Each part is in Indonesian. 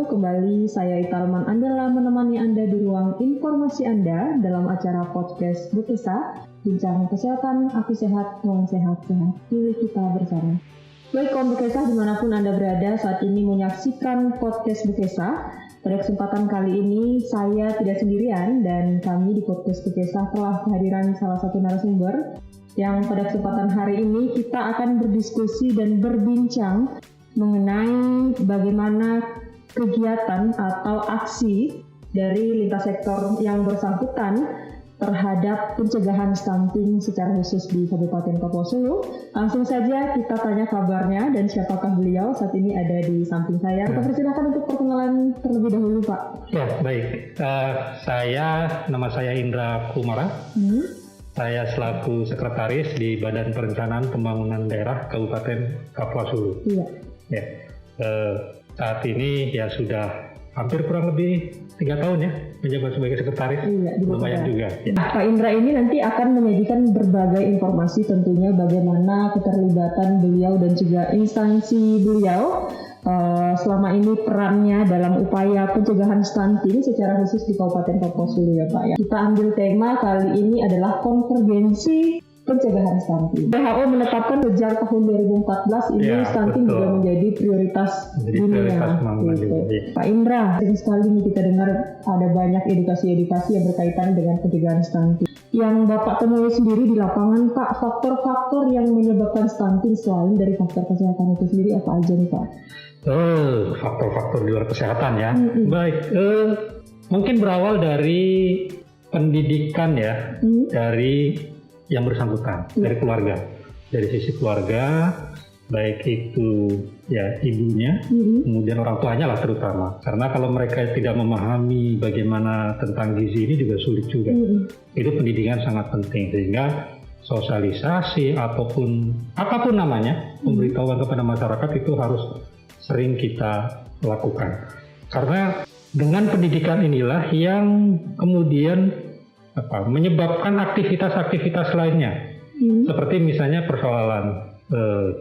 kembali saya Italman Andela menemani Anda di ruang informasi Anda dalam acara podcast Bukesa, bincang kesehatan, aku sehat, kamu sehat-sehat, pilih kita bersama. Baik kaum Bukesa dimanapun Anda berada saat ini menyaksikan podcast Bukesa. Pada kesempatan kali ini saya tidak sendirian dan kami di podcast Bukesa telah kehadiran salah satu narasumber yang pada kesempatan hari ini kita akan berdiskusi dan berbincang mengenai bagaimana kegiatan atau aksi dari lintas sektor yang bersangkutan terhadap pencegahan stunting secara khusus di Kabupaten Kapuasulu. Langsung saja kita tanya kabarnya dan siapakah beliau saat ini ada di samping saya. Kita persilakan untuk perkenalan terlebih dahulu, Pak. Ya, baik. Nama saya Indra Kumara. Saya selaku sekretaris di Badan Perencanaan Pembangunan Daerah Kabupaten Kapuasulu. Iya. Ya, saat ini ya sudah hampir kurang lebih 3 tahun ya menjabat sebagai sekretaris. Iya, lumayan juga. Ya. Pak Indra ini nanti akan menyajikan berbagai informasi tentunya bagaimana keterlibatan beliau dan juga instansi beliau selama ini perannya dalam upaya pencegahan stunting secara khusus di Kabupaten Kapuasulu ya Pak ya. Kita ambil tema kali ini adalah konvergensi pencegahan stunting. WHO menetapkan sejak tahun 2014 ini Ya, stunting betul. juga menjadi prioritas dunia. Gitu. Pak Indra, sering sekali nih kita dengar ada banyak edukasi-edukasi yang berkaitan dengan pencegahan stunting. Yang Bapak temui sendiri di lapangan, Pak, faktor-faktor yang menyebabkan stunting selain dari faktor kesehatan itu sendiri apa aja nih Pak? Faktor-faktor di luar kesehatan ya. Baik, mungkin berawal dari pendidikan ya, dari yang bersangkutan, dari keluarga, dari sisi keluarga, baik itu ya ibunya, kemudian orang tuanya lah terutama. Karena kalau mereka tidak memahami bagaimana tentang gizi ini juga sulit juga. Itu pendidikan sangat penting, sehingga sosialisasi ataupun apapun namanya, pemberitahuan kepada masyarakat itu harus sering kita lakukan. Karena dengan pendidikan inilah yang kemudian menyebabkan aktivitas-aktivitas lainnya, seperti misalnya persoalan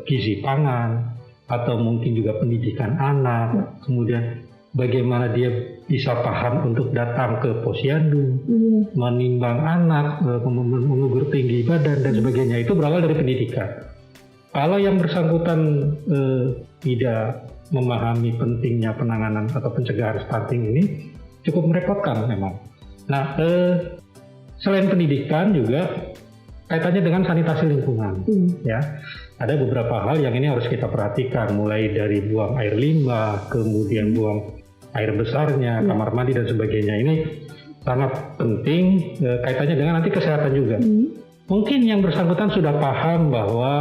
gizi pangan, atau mungkin juga pendidikan anak, kemudian bagaimana dia bisa paham untuk datang ke posyandu, menimbang anak, mengukur tinggi badan dan sebagainya. Itu berawal dari pendidikan. Kalau yang bersangkutan tidak memahami pentingnya penanganan atau pencegahan stunting ini, cukup merepotkan memang. Nah, selain pendidikan juga kaitannya dengan sanitasi lingkungan, ya. Ada beberapa hal yang ini harus kita perhatikan, mulai dari buang air limbah, kemudian buang air besarnya, kamar mandi dan sebagainya. Ini sangat penting, kaitannya dengan nanti kesehatan juga. Mungkin yang bersangkutan sudah paham bahwa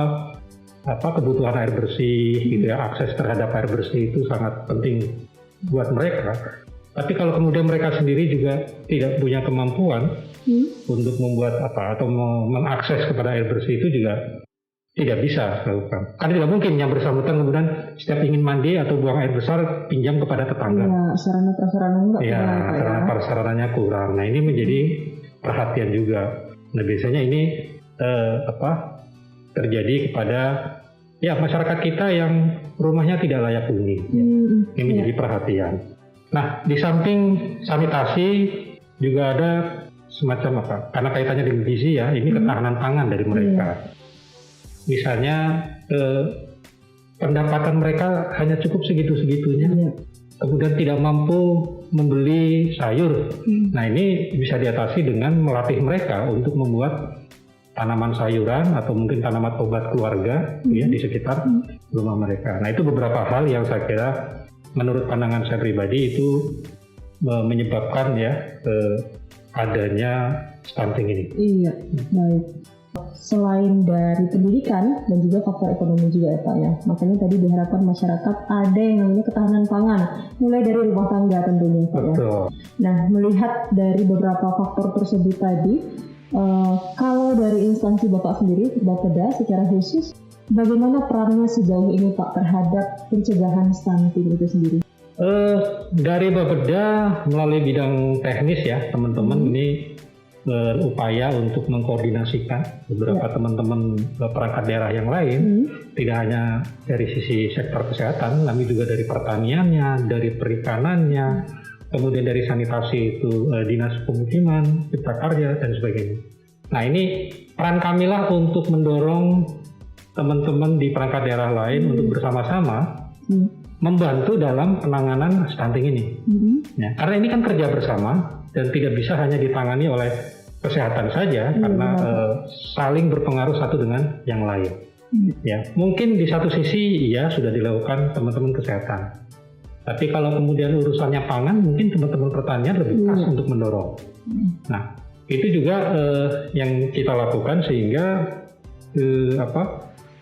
kebutuhan air bersih, gitu ya, akses terhadap air bersih itu sangat penting buat mereka. Tapi kalau kemudian mereka sendiri juga tidak punya kemampuan untuk membuat atau mengakses kepada air bersih, itu juga tidak bisa lakukan. Karena tidak mungkin yang bersangkutan kemudian setiap ingin mandi atau buang air besar pinjam kepada tetangga. Ya, sarana-prasarana enggak. Ya, sarana-prasarananya kurang. Nah, ini menjadi perhatian juga. Nah, biasanya ini terjadi kepada masyarakat kita yang rumahnya tidak layak huni. Ini menjadi perhatian. Nah, di samping sanitasi juga ada semacam karena kaitannya dengan gizi ya, ini ketahanan pangan dari mereka. Misalnya pendapatan mereka hanya cukup segitu-segitunya, kemudian tidak mampu membeli sayur. Nah, ini bisa diatasi dengan melatih mereka untuk membuat tanaman sayuran atau mungkin tanaman obat keluarga ya di sekitar rumah mereka. Nah, itu beberapa hal yang saya kira menurut pandangan saya pribadi itu menyebabkan adanya stunting ini. Iya, baik. Selain dari pendidikan dan juga faktor ekonomi juga ya Pak ya. Makanya tadi diharapkan masyarakat ada yang namanya ketahanan pangan, mulai dari rumah tangga tentunya Pak ya. Nah, melihat dari beberapa faktor tersebut tadi, kalau dari instansi Bapak sendiri, Bapeda secara khusus, bagaimana perannya sejauh ini Pak terhadap pencegahan stunting itu sendiri? Dari Bapeda melalui bidang teknis ya teman-teman, ini berupaya untuk mengkoordinasikan beberapa teman-teman perangkat daerah yang lain, tidak hanya dari sisi sektor kesehatan, tapi juga dari pertaniannya, dari perikanannya, kemudian dari sanitasi itu dinas pemukiman, cipta karya dan sebagainya. Nah ini peran kamilah untuk mendorong teman-teman di perangkat daerah lain untuk bersama-sama membantu dalam penanganan stunting ini. Ya, karena ini kan kerja bersama dan tidak bisa hanya ditangani oleh kesehatan saja, karena saling berpengaruh satu dengan yang lain. Ya, mungkin di satu sisi ya sudah dilakukan teman-teman kesehatan, tapi kalau kemudian urusannya pangan, mungkin teman-teman pertanian lebih pas untuk mendorong. Nah, itu juga yang kita lakukan sehingga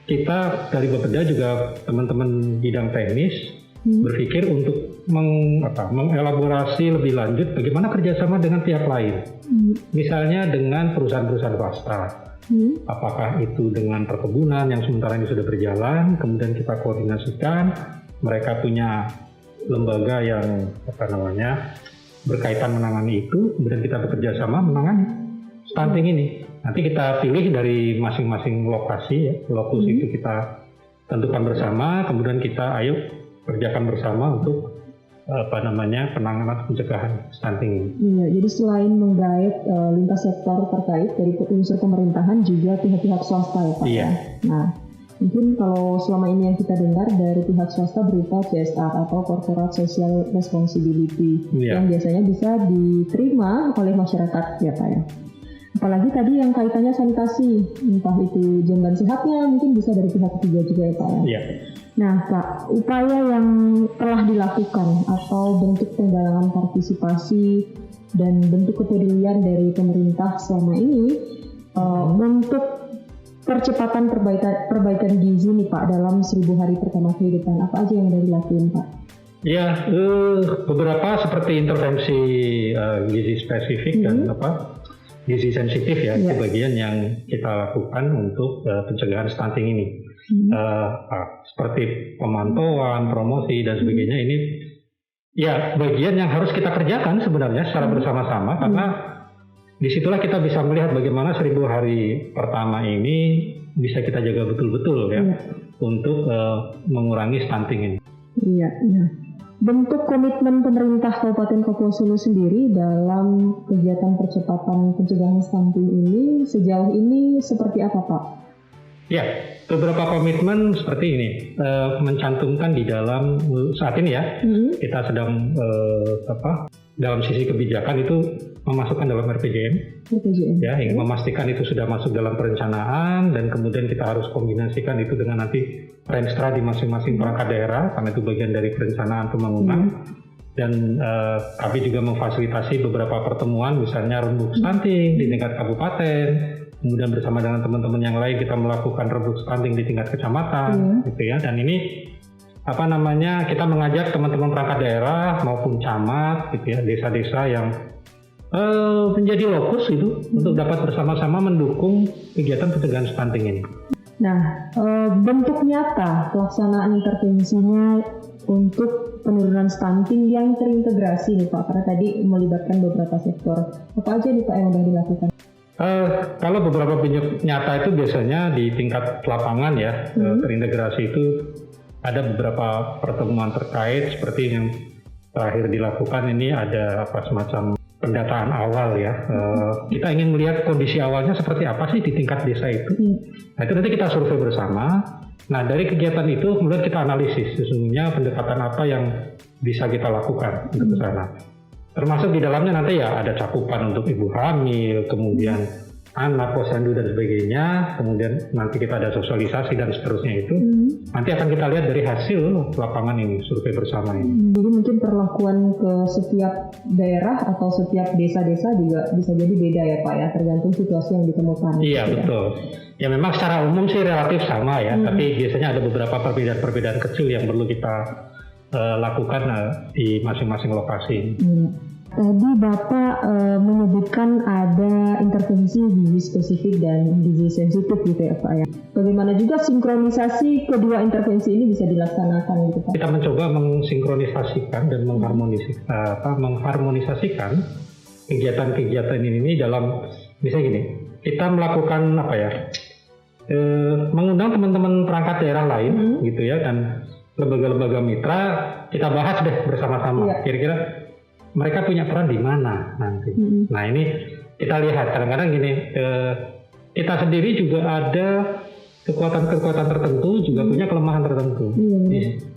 kita dari Bapeda juga teman-teman bidang teknis berpikir untuk mengelaborasi lebih lanjut bagaimana kerjasama dengan pihak lain, misalnya dengan perusahaan-perusahaan swasta, apakah itu dengan perkebunan yang sementara ini sudah berjalan, kemudian kita koordinasikan, mereka punya lembaga yang berkaitan menangani itu, kemudian kita bekerja sama menangani stunting ini. Nanti kita pilih dari masing-masing lokasi, ya, lokus itu kita tentukan bersama, kemudian kita kerjakan bersama untuk penanganan pencegahan stunting ini. Iya, jadi selain menggait lintas sektor terkait dari unsur pemerintahan juga pihak-pihak swasta ya Pak. Iya. Nah, mungkin kalau selama ini yang kita dengar dari pihak swasta berupa CSR atau Corporate Social Responsibility yang biasanya bisa diterima oleh masyarakat ya Pak ya. Apalagi tadi yang kaitannya sanitasi, entah itu jamban sehatnya mungkin bisa dari pihak ketiga juga ya Pak ya. Iya. Nah Pak, upaya yang telah dilakukan atau bentuk penggalangan partisipasi dan bentuk kepedulian dari pemerintah selama ini untuk percepatan perbaikan gizi nih Pak dalam 1000 hari pertama kehidupan, apa aja yang udah dilakuin Pak? Ya, beberapa seperti intervensi gizi spesifik dan gizi sensitif ya, itu bagian yang kita lakukan untuk pencegahan stunting ini. Seperti pemantauan, promosi dan sebagainya, ini ya bagian yang harus kita kerjakan sebenarnya secara bersama-sama, karena disitulah kita bisa melihat bagaimana 1000 hari pertama ini bisa kita jaga betul-betul ya untuk mengurangi stunting ini. Iya. Bentuk komitmen pemerintah Kabupaten Kapuas Hulu sendiri dalam kegiatan percepatan pencegahan stunting ini sejauh ini seperti apa Pak? Ya, beberapa komitmen seperti ini mencantumkan di dalam saat ini ya, kita sedang dalam sisi kebijakan itu memasukkan dalam RPJM. Ya, yang memastikan itu sudah masuk dalam perencanaan dan kemudian kita harus kombinasikan itu dengan nanti Renstra di masing-masing perangkat daerah, karena itu bagian dari perencanaan pembangunan. Dan kami juga memfasilitasi beberapa pertemuan, misalnya rembuk stunting di tingkat kabupaten, kemudian bersama dengan teman-teman yang lain kita melakukan rembuk stunting di tingkat kecamatan, gitu ya. Dan ini kita mengajak teman-teman perangkat daerah maupun camat, gitu ya, desa-desa yang menjadi lokus itu untuk dapat bersama-sama mendukung kegiatan pencegahan stunting ini. Nah, bentuk nyata pelaksanaan intervensinya untuk penurunan stunting yang terintegrasi nih Pak, karena tadi melibatkan beberapa sektor. Apa aja nih Pak yang sudah dilakukan? Kalau beberapa bentuk nyata itu biasanya di tingkat lapangan ya, terintegrasi itu ada beberapa pertemuan terkait seperti yang terakhir dilakukan ini ada semacam pendataan awal ya. Kita ingin melihat kondisi awalnya seperti apa sih di tingkat desa itu. Nah itu nanti kita survei bersama. Nah dari kegiatan itu kemudian kita analisis sesungguhnya pendekatan apa yang bisa kita lakukan untuk ke sana. Termasuk di dalamnya nanti ya ada cakupan untuk ibu hamil, kemudian anak, posyandu dan sebagainya, kemudian nanti kita ada sosialisasi dan seterusnya itu. Nanti akan kita lihat dari hasil lapangan ini, survei bersama ini. Jadi mungkin perlakuan ke setiap daerah atau setiap desa-desa juga bisa jadi beda ya Pak ya, tergantung situasi yang ditemukan. Iya betul. Ya memang secara umum sih relatif sama ya, tapi biasanya ada beberapa perbedaan-perbedaan kecil yang perlu kita lakukan di masing-masing lokasi. Tadi Bapak menyebutkan ada intervensi gizi spesifik dan gizi sensitif gitu ya Pak ya. Bagaimana juga sinkronisasi kedua intervensi ini bisa dilaksanakan gitu Pak? Kita mencoba mensinkronisasikan dan mengharmonisasikan kegiatan-kegiatan ini dalam bisa gini, kita melakukan apa ya, mengundang teman-teman perangkat daerah lain gitu ya, dan lembaga-lembaga mitra, kita bahas deh bersama-sama. Kira-kira mereka punya peran di mana nanti. Nah ini kita lihat kadang-kadang gini, kita sendiri juga ada kekuatan-kekuatan tertentu, juga punya kelemahan tertentu.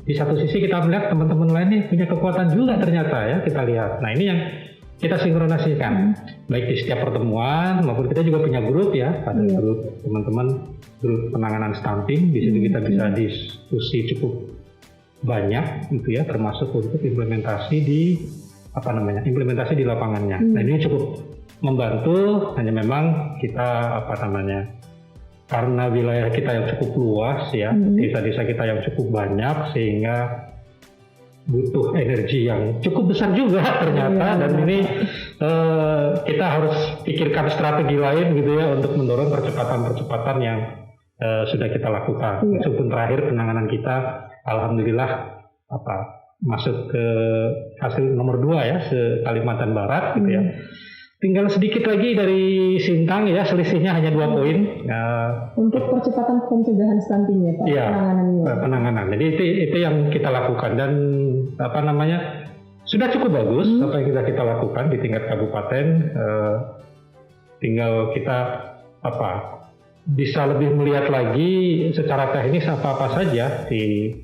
Di satu sisi kita melihat teman-teman lain nih punya kekuatan juga ternyata ya, kita lihat. Nah ini yang kita sinkronasikan, baik di setiap pertemuan maupun kita juga punya grup ya, ada grup teman-teman, grup penanganan stunting. Di situ kita bisa diskusi cukup banyak gitu ya, termasuk untuk implementasi di lapangannya. Nah ini cukup membantu, hanya memang kita karena wilayah kita yang cukup luas ya, desa-desa kita yang cukup banyak, sehingga butuh energi yang cukup besar juga ternyata. Dan ini kita harus pikirkan strategi lain gitu ya, untuk mendorong percepatan yang sudah kita lakukan. Meskipun terakhir penanganan kita alhamdulillah masuk ke hasil nomor 2 ya, se-Kalimantan Barat gitu ya. Tinggal sedikit lagi dari Sintang ya, selisihnya hanya 2 poin. Untuk percepatan pencegahan stunting ya Pak, penanganan. Jadi itu yang kita lakukan, dan sudah cukup bagus apa yang kita lakukan di tingkat kabupaten. Tinggal kita bisa lebih melihat lagi secara teknis apa saja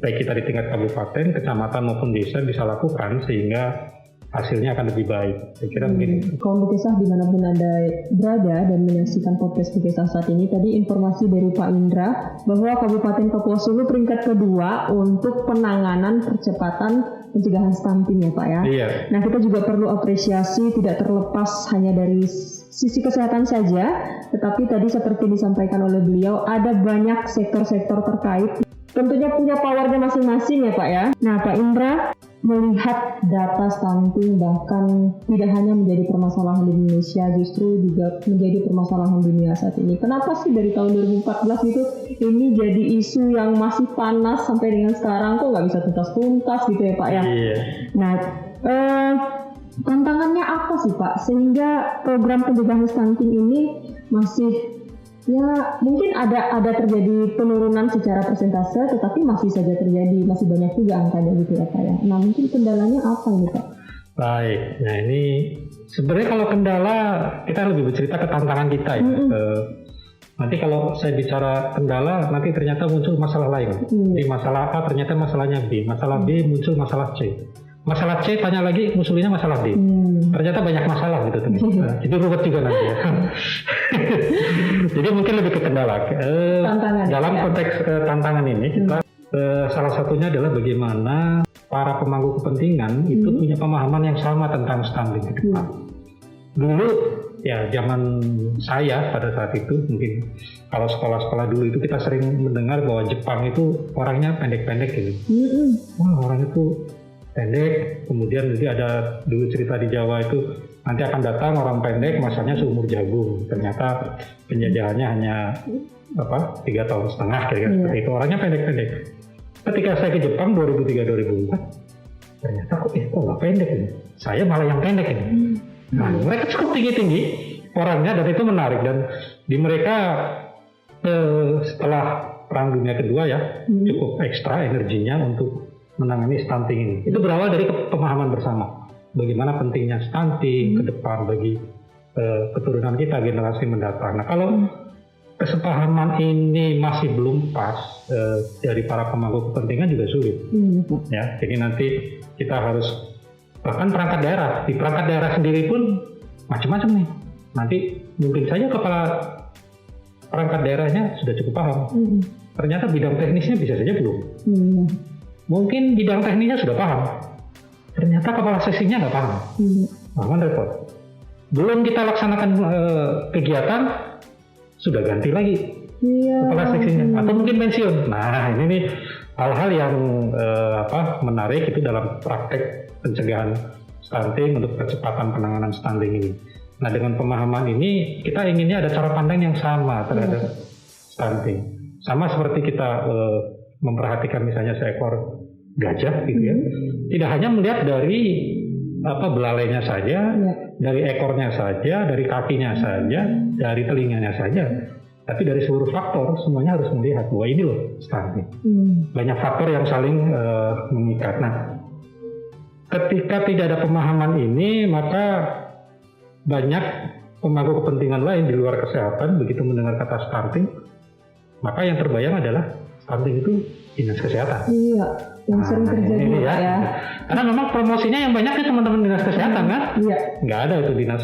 baik kita di tingkat kabupaten, kecamatan maupun desa bisa lakukan, sehingga hasilnya akan lebih baik. Saya kira begini. Kaum Bukesah dimanapun Anda berada dan menyaksikan podcast Bukesah saat ini, tadi informasi dari Pak Indra bahwa Kabupaten Kapuas Hulu peringkat kedua untuk penanganan percepatan pencegahan stunting ya Pak ya. Iya. Nah kita juga perlu apresiasi, tidak terlepas hanya dari sisi kesehatan saja, tetapi tadi seperti disampaikan oleh beliau, ada banyak sektor-sektor terkait. Tentunya punya powernya masing-masing ya Pak ya. Nah Pak Indra, melihat data stunting bahkan tidak hanya menjadi permasalahan di Indonesia, justru juga menjadi permasalahan dunia saat ini. Kenapa sih dari tahun 2014 itu ini jadi isu yang masih panas sampai dengan sekarang, kok nggak bisa tuntas-tuntas gitu ya Pak ya? Iya. Nah, tantangannya apa sih Pak sehingga program pencegahan stunting ini masih mungkin ada terjadi penurunan secara persentase, tetapi masih saja terjadi, masih banyak juga angkanya gitu ya Pak ya. Nah mungkin kendalanya apa ini Pak? Baik, nah ini sebenarnya kalau kendala kita lebih bercerita ke tantangan kita ya. Nanti kalau saya bicara kendala, nanti ternyata muncul masalah lain. Di masalah A ternyata masalahnya B, masalah B muncul masalah C. Masalah C tanya lagi musuhnya masalah D. Ternyata banyak masalah gitu tuh. Itu ruwet juga nanti ya. Jadi mungkin lebih ke kendala. Dalam konteks tantangan ini kita salah satunya adalah bagaimana para pemangku kepentingan itu punya pemahaman yang sama tentang stunting ke depan. Dulu ya zaman saya pada saat itu, mungkin kalau sekolah-sekolah dulu itu kita sering mendengar bahwa Jepang itu orangnya pendek-pendek gitu. Wah, orang itu pendek, kemudian nanti ada dulu cerita di Jawa itu nanti akan datang orang pendek masanya seumur jagung. Ternyata penjajahannya hanya 3,5 tahun kira-kira seperti itu. Orangnya pendek-pendek. Ketika saya ke Jepang 2003-2004, ternyata kok nggak pendek ini. Saya malah yang pendek ini. Nah, mereka cukup tinggi-tinggi orangnya, dan itu menarik. Dan di mereka setelah Perang Dunia Kedua ya cukup ekstra energinya untuk menangani stunting ini. Itu berawal dari pemahaman bersama bagaimana pentingnya stunting ke depan bagi keturunan kita, generasi mendatang. Nah kalau kesepahaman ini masih belum pas dari para pemangku kepentingan juga sulit. Ya, jadi nanti kita harus, bahkan perangkat daerah, di perangkat daerah sendiri pun macam-macam nih. Nanti mungkin saja kepala perangkat daerahnya sudah cukup paham, ternyata bidang teknisnya bisa saja belum. Mungkin bidang teknisnya sudah paham, ternyata kepala seksinya nggak paham. Bahkan repot. Belum kita laksanakan kegiatan, sudah ganti lagi kepala seksinya, atau mungkin pensiun. Nah ini nih hal-hal yang menarik itu dalam praktek pencegahan stunting untuk percepatan penanganan stunting ini. Nah dengan pemahaman ini kita inginnya ada cara pandang yang sama terhadap stunting. Sama seperti kita memperhatikan misalnya seekor gajah gitu ya. Tidak hanya melihat dari belalainya saja, dari ekornya saja, dari kakinya saja, dari telinganya saja. Tapi dari seluruh faktor semuanya harus melihat bahwa ini loh stunting. Banyak faktor yang saling mengikat. Nah, ketika tidak ada pemahaman ini, maka banyak pemangku kepentingan lain di luar kesehatan begitu mendengar kata stunting, maka yang terbayang adalah stunting itu dinas kesehatan. Iya, yang sering terjadi ya. Karena memang promosinya yang banyak itu teman-teman dinas kesehatan kan? Iya. Nggak ada itu dinas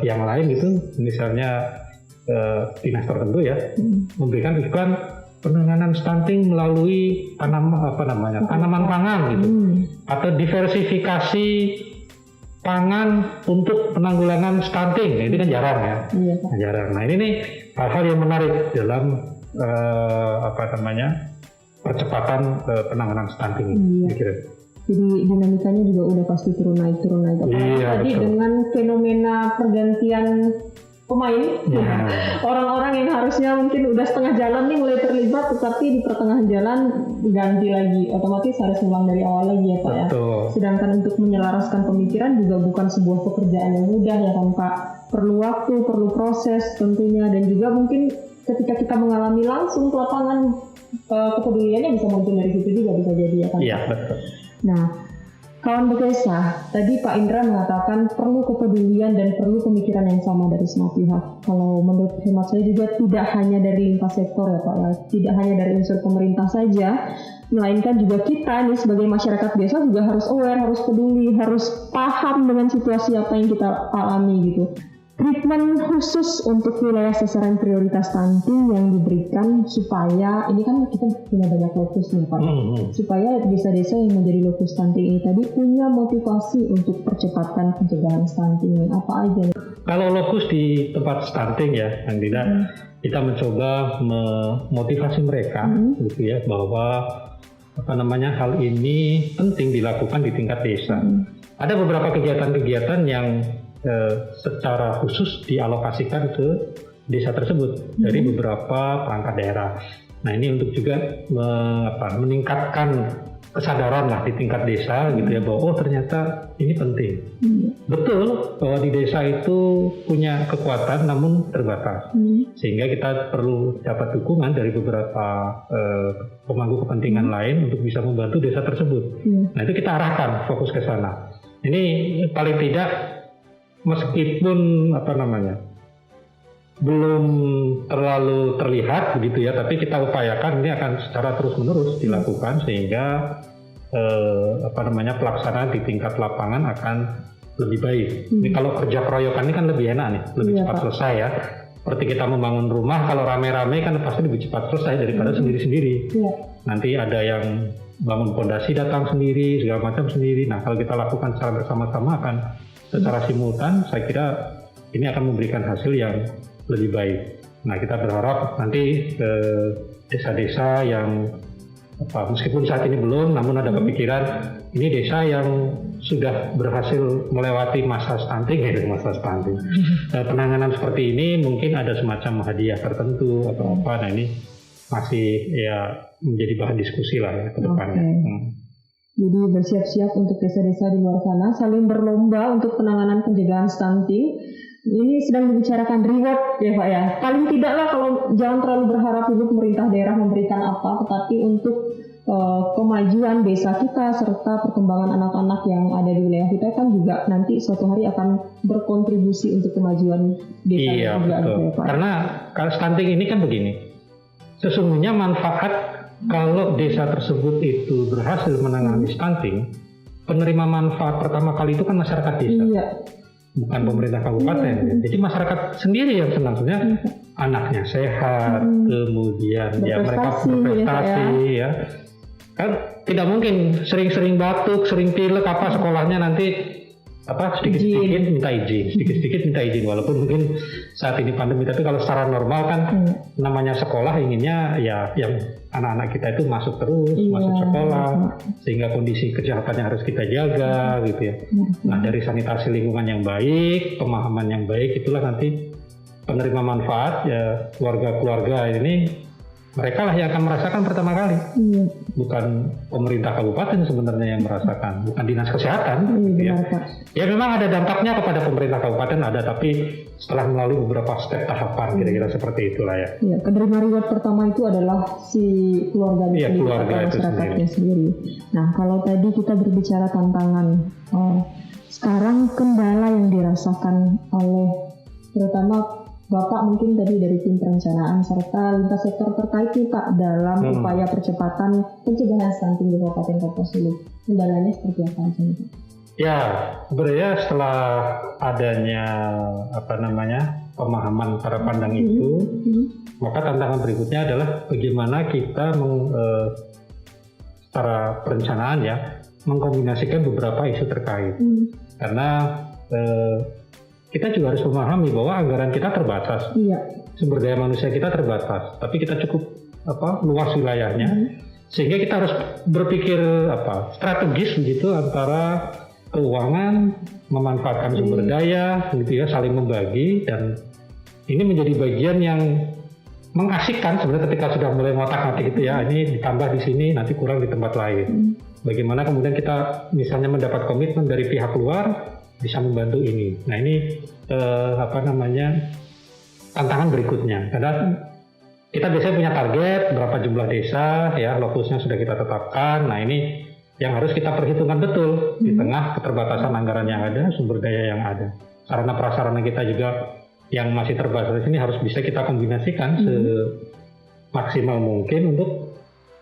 yang lain gitu, misalnya dinas tertentu ya, memberikan iklan penanganan stunting melalui tanaman pangan gitu, atau diversifikasi pangan untuk penanggulangan stunting. Itu kan jarang ya, jarang. Nah ini nih hal-hal yang menarik dalam percepatan penanganan stunting ini. Jadi dinamikanya juga udah pasti turun naik. Tadi dengan fenomena pergantian pemain, orang-orang yang harusnya mungkin udah setengah jalan nih mulai terlibat, tetapi di pertengahan jalan ganti lagi, otomatis harus ulang dari awal lagi ya Pak. Betul. Ya. Sedangkan untuk menyelaraskan pemikiran juga bukan sebuah pekerjaan yang mudah ya kan Pak. Perlu waktu, perlu proses tentunya, dan juga mungkin ketika kita mengalami langsung ke lapangan, kepeduliannya bisa muncul dari situ juga, bisa jadi ya kan Pak. Iya betul. Nah, kawan Bukesa, tadi Pak Indra mengatakan perlu kepedulian dan perlu pemikiran yang sama dari semua pihak. Kalau menurut hemat saya juga tidak hanya dari lintas sektor ya Pak, tidak hanya dari unsur pemerintah saja, melainkan juga kita nih sebagai masyarakat biasa juga harus aware, harus peduli, harus paham dengan situasi apa yang kita alami gitu. Treatment khusus untuk wilayah sasaran prioritas stunting yang diberikan supaya, ini kan kita punya banyak lokus nih Pak, supaya desa-desa yang menjadi lokus stunting ini tadi punya motivasi untuk percepatan pencegahan stunting. Apa aja? Kalau lokus di tempat stunting ya, yang tidak kita mencoba memotivasi mereka gitu ya, bahwa hal ini penting dilakukan di tingkat desa. Ada beberapa kegiatan-kegiatan yang secara khusus dialokasikan ke desa tersebut dari beberapa perangkat daerah. Nah ini untuk juga meningkatkan kesadaran lah di tingkat desa gitu ya, bahwa ternyata ini penting. Betul bahwa di desa itu punya kekuatan namun terbatas, sehingga kita perlu dapat dukungan dari beberapa pemangku kepentingan lain untuk bisa membantu desa tersebut. Nah itu kita arahkan fokus ke sana. Ini paling tidak meskipun belum terlalu terlihat begitu ya, tapi kita upayakan ini akan secara terus-menerus dilakukan sehingga pelaksanaan di tingkat lapangan akan lebih baik. Ini kalau kerja keroyokan ini kan lebih enak nih, lebih cepat selesai ya. Seperti kita membangun rumah, kalau rame-rame kan pasti lebih cepat selesai daripada sendiri-sendiri. Nanti ada yang bangun fondasi datang sendiri, segala macam sendiri. Nah kalau kita lakukan secara bersama-sama akan secara simultan, saya kira ini akan memberikan hasil yang lebih baik. Nah kita berharap nanti desa-desa yang meskipun saat ini belum, namun ada kepikiran ini desa yang sudah berhasil melewati masa stunting, penanganan seperti ini mungkin ada semacam hadiah tertentu atau apa. Nah ini masih ya menjadi bahan diskusi lah ya ke depannya. Jadi bersiap-siap untuk desa-desa di luar sana saling berlomba untuk penanganan pencegahan stunting. Ini sedang dibicarakan reward ya Pak ya. Paling tidaklah kalau jangan terlalu berharap dulu pemerintah daerah memberikan apa, tetapi untuk kemajuan desa kita serta perkembangan anak-anak yang ada di wilayah kita kan juga nanti suatu hari akan berkontribusi untuk kemajuan desa. Iya betul. Ya, Pak. Karena kalau stunting ini kan begini, sesungguhnya manfaat kalau desa tersebut itu berhasil menangani stunting, penerima manfaat pertama kali itu kan masyarakat desa, bukan pemerintah kabupaten. Jadi masyarakat sendiri yang senang, sebenarnya anaknya sehat, kemudian mereka berprestasi ya. Kan tidak mungkin sering-sering batuk, sering pilek sekolahnya nanti sedikit-sedikit minta izin, walaupun mungkin saat ini pandemi, tapi kalau secara normal kan namanya sekolah inginnya ya yang anak-anak kita itu masuk sekolah, sehingga kondisi kesehatannya harus kita jaga gitu ya. Nah dari sanitasi lingkungan yang baik, pemahaman yang baik, itulah nanti penerima manfaat ya keluarga-keluarga ini mereka lah yang akan merasakan pertama kali. Bukan pemerintah kabupaten sebenarnya yang merasakan, bukan dinas kesehatan. Ya. Ya memang ada dampaknya kepada pemerintah kabupaten ada, tapi setelah melalui beberapa step tahapan kira-kira seperti itulah ya. Ya, penerima reward pertama itu adalah si keluarga atau masyarakatnya sendiri. Nah, kalau tadi kita berbicara tantangan, sekarang kendala yang dirasakan oleh terutama Bapak mungkin tadi dari tim perencanaan serta lintas sektor terkait nih Pak dalam upaya percepatan pencegahan stunting di Kabupaten Kapuas Hulu. Kendalanya seperti apa aja nih? Ya, sebenarnya setelah adanya pemahaman para pandang itu, maka tantangan berikutnya adalah bagaimana kita secara perencanaan ya mengkombinasikan beberapa isu terkait. Karena kita juga harus memahami bahwa anggaran kita terbatas, sumber daya manusia kita terbatas, tapi kita cukup luas wilayahnya, sehingga kita harus berpikir strategis begitu antara keuangan, memanfaatkan sumber daya, gitu ya, saling membagi, dan ini menjadi bagian yang mengasihkan sebenarnya ketika sudah mulai ngotak-ngatik itu ya, ini ditambah di sini, nanti kurang di tempat lain. Bagaimana kemudian kita misalnya mendapat komitmen dari pihak luar bisa membantu ini. Nah ini tantangan berikutnya. Karena kita biasanya punya target berapa jumlah desa, ya lokusnya sudah kita tetapkan. Nah ini yang harus kita perhitungkan betul di tengah keterbatasan anggaran yang ada, sumber daya yang ada. Sarana prasarana kita juga yang masih terbatas ini harus bisa kita kombinasikan semaksimal mungkin untuk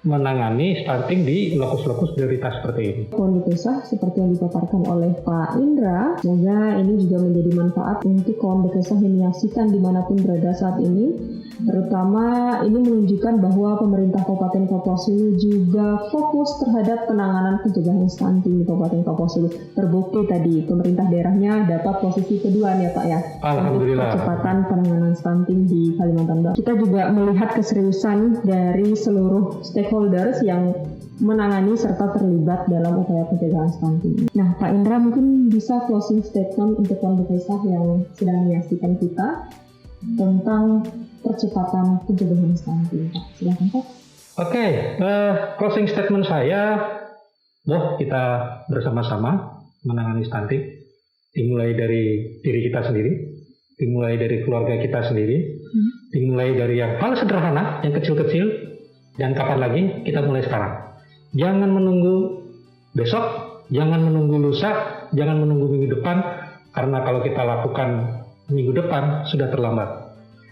menangani stunting di lokus-lokus prioritas seperti ini. Kondisi desa seperti yang dipaparkan oleh Pak Indra, semoga ini juga menjadi manfaat untuk kaum desa yang menyaksikan dimanapun berada saat ini. Terutama ini menunjukkan bahwa pemerintah Kabupaten Kapuas Hulu juga fokus terhadap penanganan pencegahan stunting di Kabupaten Kapuas Hulu. Terbukti tadi pemerintah daerahnya dapat posisi kedua ya Pak ya. Alhamdulillah. Untuk percepatan penanganan stunting di Kalimantan Barat. Kita juga melihat keseriusan dari seluruh stakeholders yang menangani serta terlibat dalam upaya pencegahan stunting. Nah, Pak Indra mungkin bisa closing statement untuk kaum desa yang sedang menyaksikan kita tentang percepatan pencegahan stunting. Silakan Pak. Oke, closing statement saya, kita bersama-sama menangani stunting, dimulai dari diri kita sendiri, dimulai dari keluarga kita sendiri, dimulai dari yang hal sederhana, yang kecil-kecil, dan kapan lagi kita mulai sekarang. Jangan menunggu besok, jangan menunggu lusa, jangan menunggu minggu depan, karena kalau kita lakukan minggu depan sudah terlambat.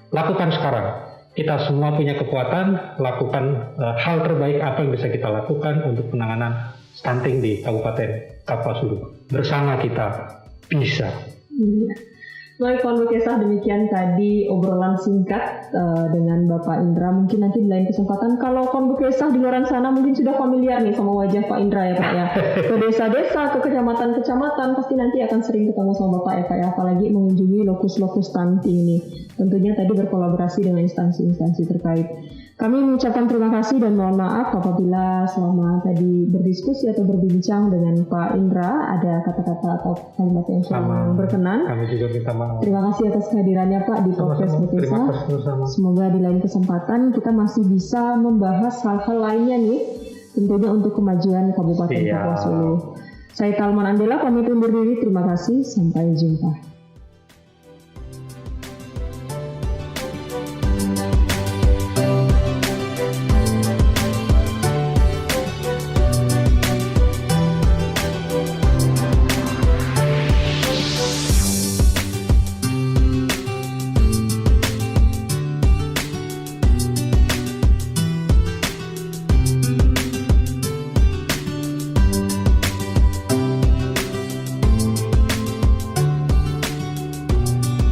Lakukan sekarang. Kita semua punya kekuatan, lakukan hal terbaik apa yang bisa kita lakukan untuk penanganan stunting di Kabupaten Kapuas Hulu. Bersama kita bisa. Baik, Pak Kesah, demikian tadi obrolan singkat dengan Bapak Indra. Mungkin nanti di lain kesempatan, kalau Konbu Kesah di luar sana mungkin sudah familiar nih sama wajah Pak Indra ya Pak ya. Ke desa-desa, ke kecamatan-kecamatan, pasti nanti akan sering ketemu sama Bapak ya Pak ya. Apalagi mengunjungi lokus-lokus stunting ini. Tentunya tadi berkolaborasi dengan instansi-instansi terkait. Kami mengucapkan terima kasih dan mohon maaf apabila selama tadi berdiskusi atau berbincang dengan Pak Indra ada kata-kata atau kalimat yang kurang berkenan. Kami juga minta maaf. Terima kasih atas kehadirannya Pak di podcast Bukesa. Semoga di lain kesempatan kita masih bisa membahas hal-hal lainnya nih, tentunya untuk kemajuan Kabupaten Kapuas Hulu. Saya Talman Andela, pamit undur diri. Terima kasih, sampai jumpa.